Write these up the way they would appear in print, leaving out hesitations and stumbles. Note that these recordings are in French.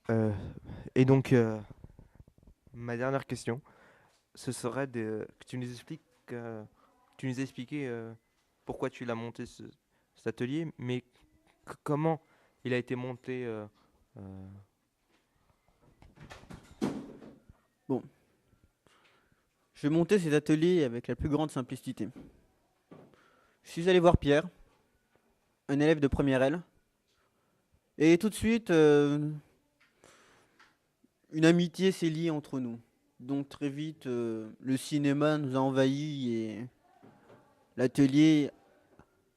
Euh, et donc, ma dernière question, ce serait que tu nous expliques, tu nous expliquais pourquoi tu l'as monté cet atelier, mais comment il a été monté. Euh, Bon, je vais monter cet atelier avec la plus grande simplicité. Je suis allé voir Pierre, un élève de première L, et tout de suite, une amitié s'est liée entre nous. Donc très vite, le cinéma nous a envahis et l'atelier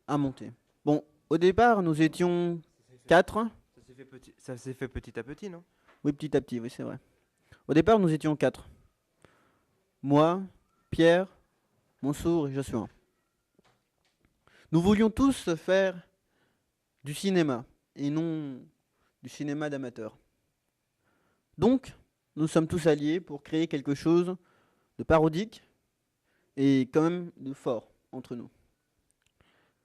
a monté. Bon, au départ, nous étions quatre. ça s'est fait petit à petit, non? Oui, petit à petit, oui, c'est vrai. Au départ, nous étions quatre. Moi, Pierre, Monsour et Joshua. Nous voulions tous faire du cinéma et non du cinéma d'amateur. Donc, nous sommes tous alliés pour créer quelque chose de parodique et quand même de fort entre nous.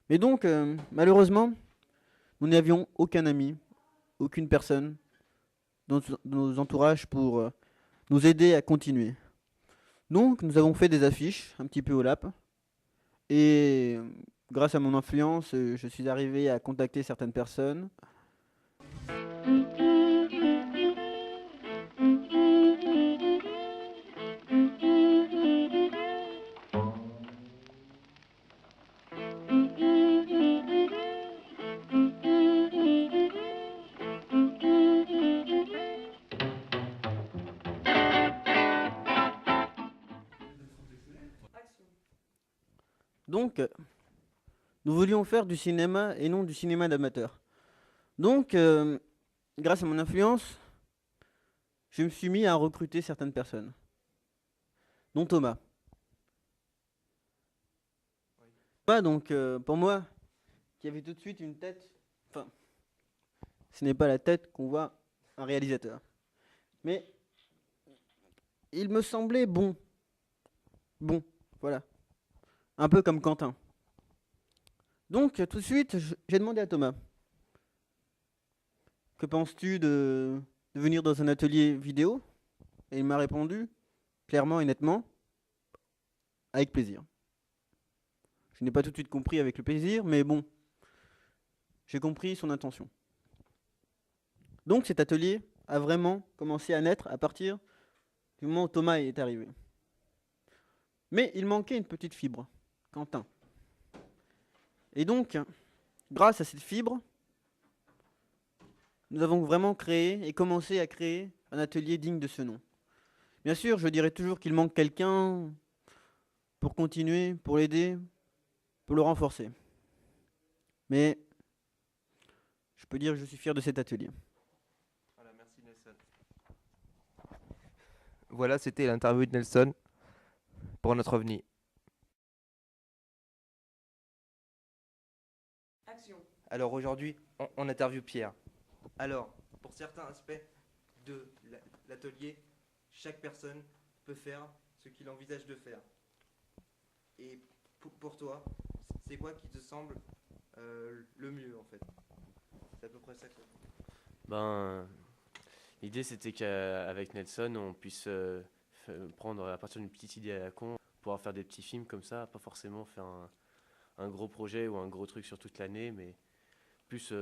Mais donc, malheureusement, nous n'avions aucun ami, aucune personne dans nos entourages pour nous aider à continuer. Donc, nous avons fait des affiches un petit peu au lap et grâce à mon influence, je suis arrivé à contacter certaines personnes. Donc, nous voulions faire du cinéma et non du cinéma d'amateur. Donc, grâce à mon influence, je me suis mis à recruter certaines personnes, dont Thomas. Thomas, donc, pour moi, qui avait tout de suite une tête, enfin, ce n'est pas la tête qu'on voit un réalisateur. Mais il me semblait bon. Bon, voilà. Un peu comme Quentin. Donc, tout de suite, j'ai demandé à Thomas, que penses-tu de venir dans un atelier vidéo? Et il m'a répondu, clairement et nettement, avec plaisir. Je n'ai pas tout de suite compris avec le plaisir, mais bon, j'ai compris son intention. Donc cet atelier a vraiment commencé à naître à partir du moment où Thomas est arrivé. Mais il manquait une petite fibre, Quentin. Et donc, grâce à cette fibre, nous avons vraiment créé et commencé à créer un atelier digne de ce nom. Bien sûr, je dirais toujours qu'il manque quelqu'un pour continuer, pour l'aider, pour le renforcer. Mais je peux dire que je suis fier de cet atelier. Voilà, merci Nelson. Voilà, c'était l'interview de Nelson pour notre OVNI. Alors aujourd'hui, on interviewe Pierre. Alors, pour certains aspects de l'atelier, chaque personne peut faire ce qu'il envisage de faire. Et pour toi, c'est quoi qui te semble le mieux en fait? C'est à peu près ça. Ben, l'idée c'était qu'avec Nelson, on puisse prendre à partir d'une petite idée à la con, pouvoir faire des petits films comme ça, pas forcément faire un gros projet ou un gros truc sur toute l'année, mais plus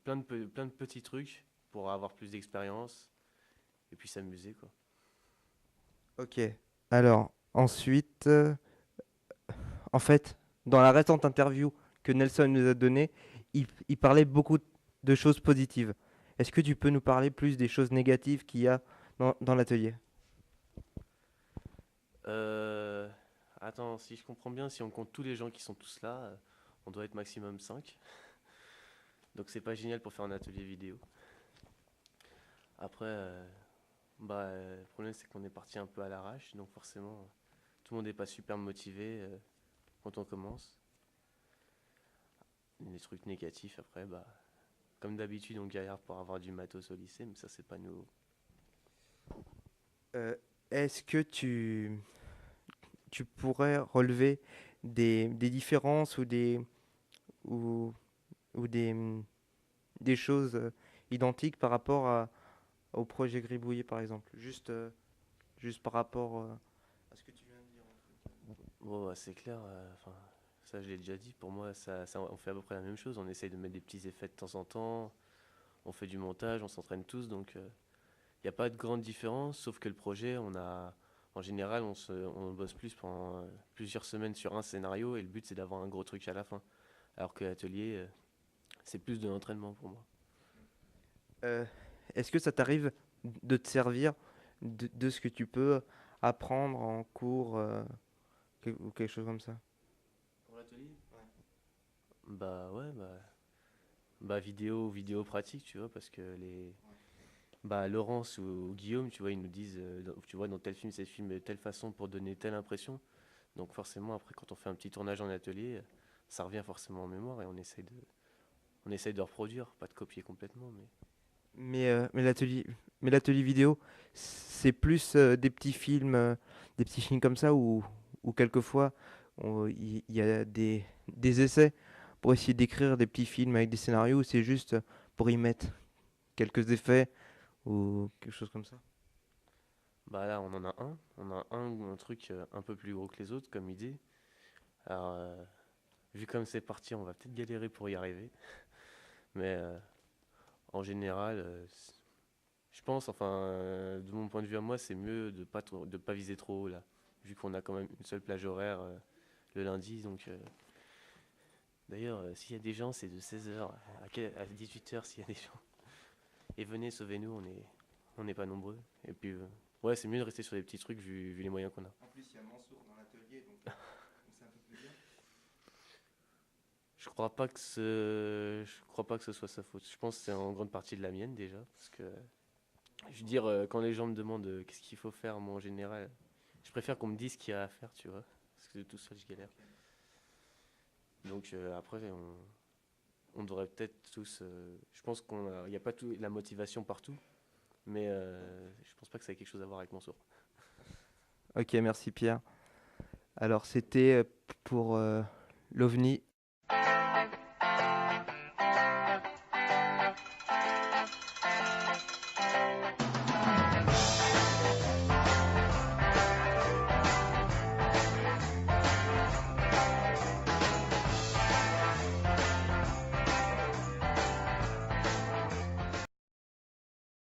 plein de petits trucs pour avoir plus d'expérience et puis s'amuser quoi. Ok. Alors, ensuite, en fait, dans la récente interview que Nelson nous a donnée, il parlait beaucoup de choses positives. Est-ce que tu peux nous parler plus des choses négatives qu'il y a dans l'atelier? Euh, Attends, si je comprends bien, si on compte tous les gens qui sont tous là, on doit être maximum 5. Donc c'est pas génial pour faire un atelier vidéo. Après, le problème c'est qu'on est parti un peu à l'arrache, donc forcément tout le monde n'est pas super motivé quand on commence. Les trucs négatifs après, comme d'habitude on galère pour avoir du matos au lycée, mais ça c'est pas nouveau. Euh, Est-ce que tu pourrais relever des différences ou des choses identiques par rapport au projet Gribouillis par exemple? Juste par rapport à ce que tu viens de dire. Bon, bah, c'est clair, enfin, ça je l'ai déjà dit, pour moi, on fait à peu près la même chose. On essaye de mettre des petits effets de temps en temps, on fait du montage, on s'entraîne tous, donc il n'y a pas de grande différence, sauf que le projet, en général, on bosse plus pendant plusieurs semaines sur un scénario, et le but c'est d'avoir un gros truc à la fin. Alors que l'atelier, c'est plus de l'entraînement pour moi. Euh, Est-ce que ça t'arrive de te servir de ce que tu peux apprendre en cours ou quelque chose comme ça? Pour l'atelier? Bah ouais, bah vidéo pratique, tu vois, parce que bah Laurence ou Guillaume, tu vois, ils nous disent, tu vois, dans tel film, c'est filmé de telle façon pour donner telle impression. Donc forcément, après, quand on fait un petit tournage en atelier, ça revient forcément en mémoire et on essaye de reproduire, pas de copier complètement, mais Mais l'atelier vidéo, c'est plus des petits films comme ça où quelquefois il y a des essais pour essayer d'écrire des petits films avec des scénarios, ou c'est juste pour y mettre quelques effets ou quelque chose comme ça. bah là, on en a un. On a un truc un peu plus gros que les autres comme idée. Alors, vu comme c'est parti, on va peut-être galérer pour y arriver. Mais en général, je pense, enfin, de mon point de vue à moi, c'est mieux de pas viser trop haut là, vu qu'on a quand même une seule plage horaire le lundi. Donc, d'ailleurs, s'il y a des gens, c'est de 16h à 18h s'il y a des gens. Et venez, sauvez-nous, on n'est pas nombreux. Et puis, ouais, c'est mieux de rester sur des petits trucs vu les moyens qu'on a. En plus, il y a Mansour dans l'atelier, donc c'est un peu plus bien. Je crois pas que ce soit sa faute. Je pense que c'est en grande partie de la mienne déjà, parce que je veux dire, quand les gens me demandent qu'est-ce qu'il faut faire, moi en général, je préfère qu'on me dise ce qu'il y a à faire, tu vois, parce que tout seul je galère. Donc après, on devrait peut-être tous. Je pense il n'y a pas la motivation partout, mais je pense pas que ça ait quelque chose à voir avec Mansour. Ok, merci Pierre. Alors, c'était pour l'OVNI